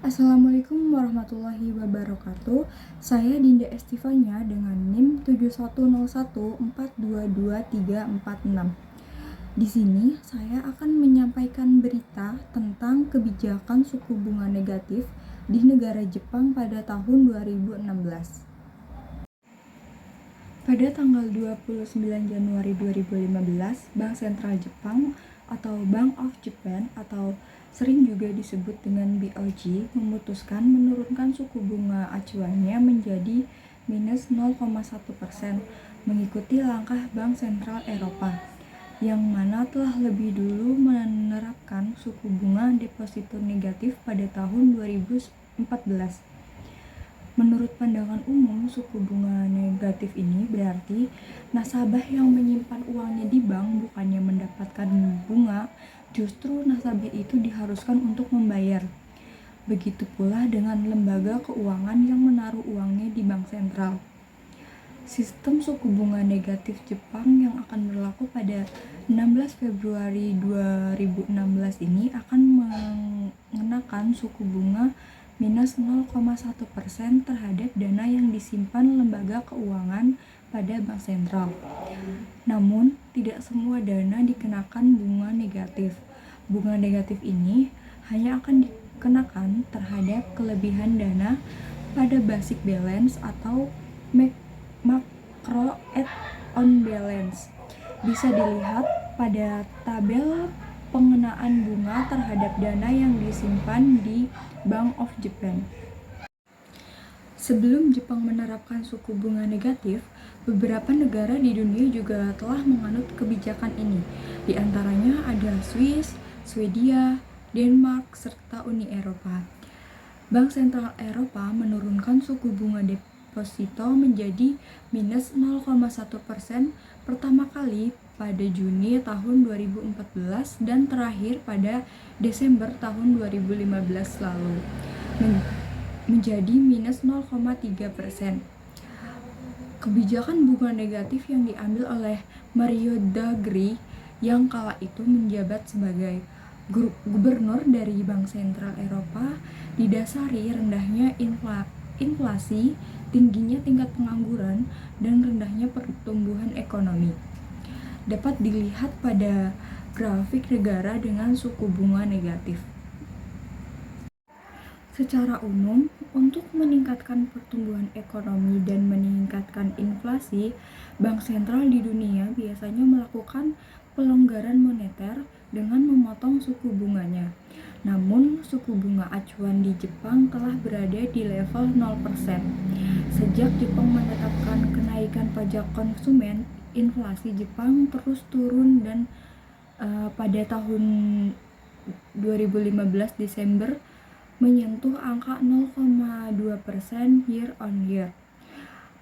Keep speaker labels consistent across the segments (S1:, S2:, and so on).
S1: Assalamualaikum warahmatullahi wabarakatuh. Saya Dinda Estivanya dengan NIM 7101422346. Di sini saya akan menyampaikan berita tentang kebijakan suku bunga negatif di negara Jepang pada tahun 2016. Pada tanggal 29 Januari 2015, Bank Sentral Jepang atau Bank of Japan atau sering juga disebut dengan BOJ memutuskan menurunkan suku bunga acuannya menjadi minus 0,1% mengikuti langkah Bank Sentral Eropa yang mana telah lebih dulu menerapkan suku bunga deposito negatif pada tahun 2014. Menurut pandangan umum, suku bunga negatif ini berarti nasabah yang menyimpan uangnya di bank bukannya mendapatkan bunga, justru nasabah itu diharuskan untuk membayar. Begitu pula dengan lembaga keuangan yang menaruh uangnya di bank sentral. Sistem suku bunga negatif Jepang yang akan berlaku pada 16 Februari 2016 ini akan mengenakan suku bunga minus 0,1% terhadap dana yang disimpan lembaga keuangan pada bank sentral. Namun, tidak semua dana dikenakan bunga negatif. Bunga negatif ini hanya akan dikenakan terhadap kelebihan dana pada basic balance atau macro add-on balance. Bisa dilihat pada tabel pengenaan bunga terhadap dana yang disimpan di Bank of Japan. Sebelum Jepang menerapkan suku bunga negatif, beberapa negara di dunia juga telah menganut kebijakan ini. Di antaranya ada Swiss, Swedia, Denmark, serta Uni Eropa. Bank Sentral Eropa menurunkan suku bunga deposito menjadi minus 0,1% pertama kali pada Juni tahun 2014 dan terakhir pada Desember tahun 2015 lalu menjadi minus 0,3%. Kebijakan bunga negatif yang diambil oleh Mario Draghi yang kala itu menjabat sebagai gubernur dari Bank Sentral Eropa didasari rendahnya inflasi, tingginya tingkat pengangguran, dan rendahnya pertumbuhan ekonomi. Dapat dilihat pada grafik negara dengan suku bunga negatif. Secara umum, untuk meningkatkan pertumbuhan ekonomi dan meningkatkan inflasi, bank sentral di dunia biasanya melakukan pelonggaran moneter dengan memotong suku bunganya. Namun, suku bunga acuan di Jepang telah berada di level 0%. Sejak Jepang menetapkan kenaikan pajak konsumen, inflasi Jepang terus turun dan pada tahun 2015 Desember menyentuh angka 0,2% year on year.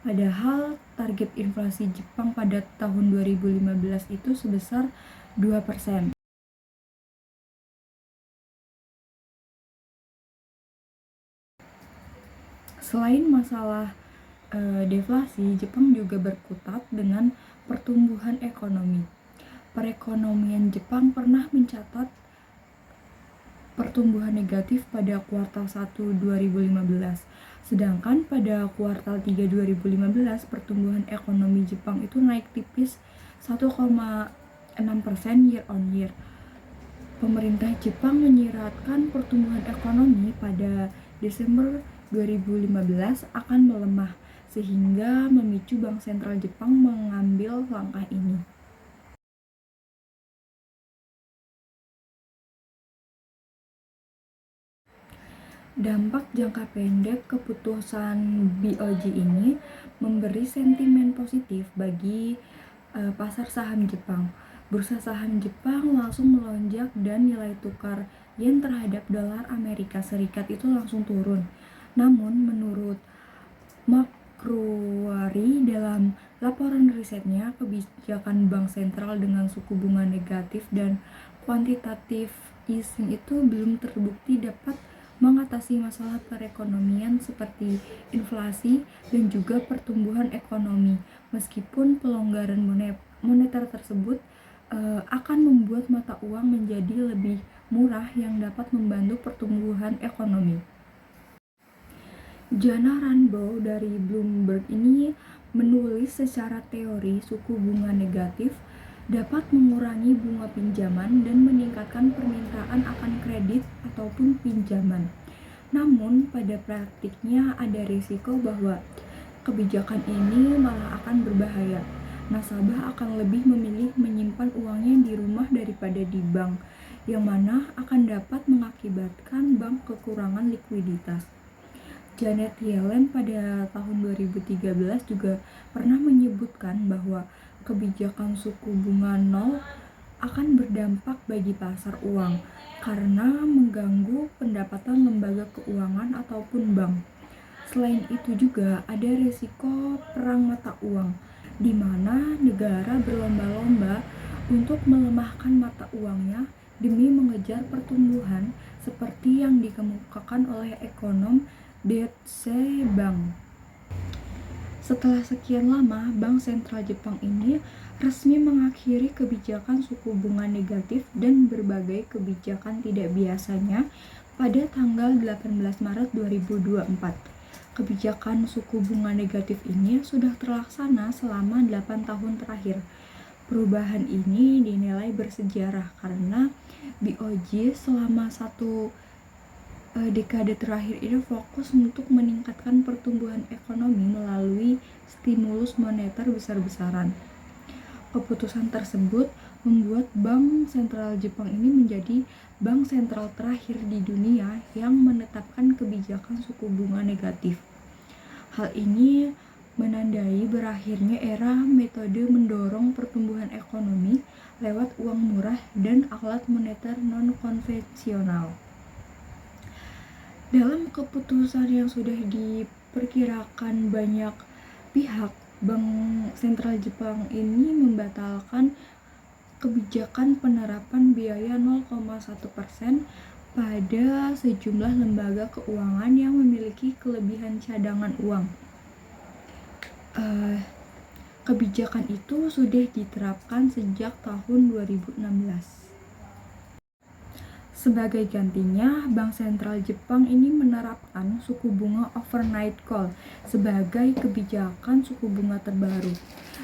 S1: Padahal target inflasi Jepang pada tahun 2015 itu sebesar 2%. Selain masalah deflasi, Jepang juga berkutat dengan pertumbuhan ekonomi. Perekonomian Jepang pernah mencatat pertumbuhan negatif pada kuartal 1 2015. Sedangkan pada kuartal 3 2015 pertumbuhan ekonomi Jepang itu naik tipis 1,6% year on year. Pemerintah Jepang menyiratkan pertumbuhan ekonomi pada Desember 2015 akan melemah sehingga memicu Bank Sentral Jepang mengambil langkah ini. Dampak jangka pendek keputusan BOJ ini memberi sentimen positif bagi pasar saham Jepang. Bursa saham Jepang langsung melonjak dan nilai tukar yen terhadap dolar Amerika Serikat itu langsung turun. Namun menurut Macquarie dalam laporan risetnya, kebijakan bank sentral dengan suku bunga negatif dan kuantitatif easing itu belum terbukti dapat mengatasi masalah perekonomian seperti inflasi dan juga pertumbuhan ekonomi. Meskipun pelonggaran moneter tersebut akan membuat mata uang menjadi lebih murah yang dapat membantu pertumbuhan ekonomi. Jana Ranbo dari Bloomberg ini menulis secara teori suku bunga negatif dapat mengurangi bunga pinjaman dan meningkatkan permintaan akan kredit ataupun pinjaman. Namun, pada praktiknya ada risiko bahwa kebijakan ini malah akan berbahaya. Nasabah akan lebih memilih menyimpan uangnya di rumah daripada di bank, yang mana akan dapat mengakibatkan bank kekurangan likuiditas. Janet Yellen pada tahun 2013 juga pernah menyebutkan bahwa kebijakan suku bunga nol akan berdampak bagi pasar uang karena mengganggu pendapatan lembaga keuangan ataupun bank. Selain itu juga ada risiko perang mata uang, di mana negara berlomba-lomba untuk melemahkan mata uangnya demi mengejar pertumbuhan seperti yang dikemukakan oleh ekonom Deutsche Bank. Setelah sekian lama, Bank Sentral Jepang ini resmi mengakhiri kebijakan suku bunga negatif dan berbagai kebijakan tidak biasanya pada tanggal 18 Maret 2024. Kebijakan suku bunga negatif ini sudah terlaksana selama 8 tahun terakhir. Perubahan ini dinilai bersejarah karena BOJ selama satu dekade terakhir ini fokus untuk meningkatkan pertumbuhan ekonomi melalui stimulus moneter besar-besaran. Keputusan tersebut membuat Bank Sentral Jepang ini menjadi bank sentral terakhir di dunia yang menetapkan kebijakan suku bunga negatif. Hal ini menandai berakhirnya era metode mendorong pertumbuhan ekonomi lewat uang murah dan alat moneter non-konvensional. Dalam keputusan yang sudah diperkirakan banyak pihak, Bank Sentral Jepang ini membatalkan kebijakan penerapan biaya 0,1% pada sejumlah lembaga keuangan yang memiliki kelebihan cadangan uang. Kebijakan itu sudah diterapkan sejak tahun 2016. Sebagai gantinya, Bank Sentral Jepang ini menerapkan suku bunga overnight call sebagai kebijakan suku bunga terbaru.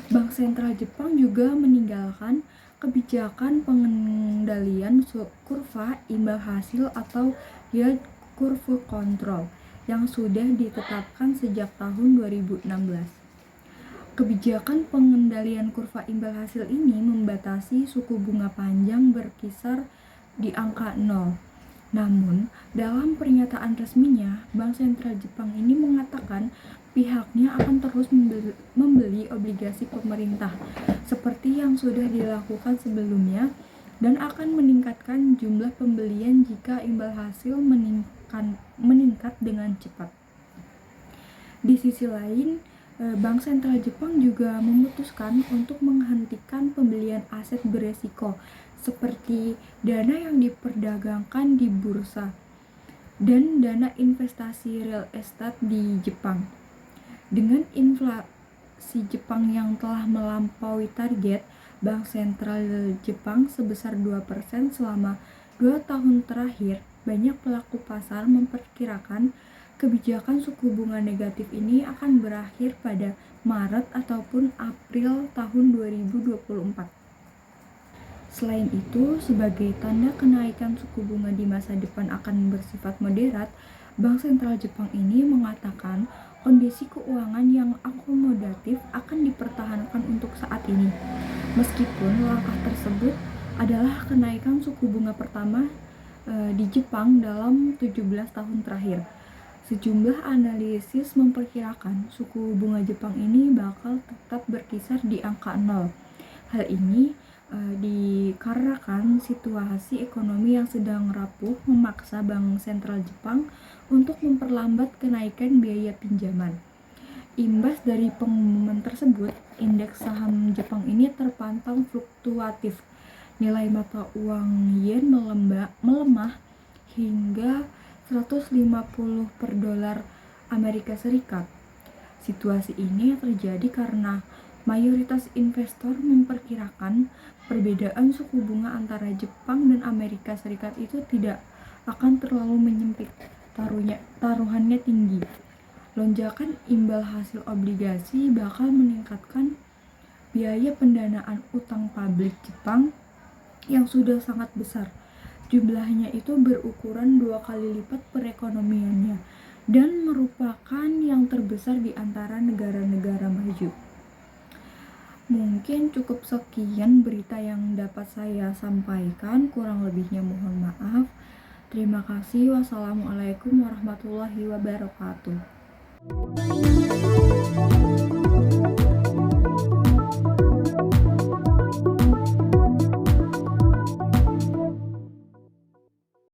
S1: Bank Sentral Jepang juga meninggalkan kebijakan pengendalian kurva imbal hasil atau yield curve control yang sudah ditetapkan sejak tahun 2016. Kebijakan pengendalian kurva imbal hasil ini membatasi suku bunga panjang berkisar di angka 0. Namun, dalam pernyataan resminya, Bank Sentral Jepang ini mengatakan pihaknya akan terus membeli obligasi pemerintah seperti yang sudah dilakukan sebelumnya dan akan meningkatkan jumlah pembelian jika imbal hasil meningkat dengan cepat. Di sisi lain, Bank Sentral Jepang juga memutuskan untuk menghentikan pembelian aset beresiko seperti dana yang diperdagangkan di bursa dan dana investasi real estate di Jepang. Dengan inflasi Jepang yang telah melampaui target Bank Sentral Jepang sebesar 2% selama 2 tahun terakhir, banyak pelaku pasar memperkirakan kebijakan suku bunga negatif ini akan berakhir pada Maret ataupun April tahun 2024. Selain itu, sebagai tanda kenaikan suku bunga di masa depan akan bersifat moderat, Bank Sentral Jepang ini mengatakan kondisi keuangan yang akomodatif akan dipertahankan untuk saat ini. Meskipun langkah tersebut adalah kenaikan suku bunga pertama di Jepang dalam 17 tahun terakhir. Sejumlah analisis memperkirakan suku bunga Jepang ini bakal tetap berkisar di angka 0. Hal ini dikarenakan situasi ekonomi yang sedang rapuh memaksa Bank Sentral Jepang untuk memperlambat kenaikan biaya pinjaman. Imbas dari pengumuman tersebut, indeks saham Jepang ini terpantau fluktuatif. Nilai mata uang yen melemah hingga 150 per dolar Amerika Serikat. Situasi ini terjadi karena mayoritas investor memperkirakan perbedaan suku bunga antara Jepang dan Amerika Serikat itu tidak akan terlalu menyempit, taruhannya tinggi. Lonjakan imbal hasil obligasi bakal meningkatkan biaya pendanaan utang publik Jepang yang sudah sangat besar. Jumlahnya itu berukuran 2 kali lipat perekonomiannya dan merupakan yang terbesar di antara negara-negara maju. Mungkin cukup sekian berita yang dapat saya sampaikan, kurang lebihnya mohon maaf. Terima kasih. Wassalamualaikum warahmatullahi wabarakatuh.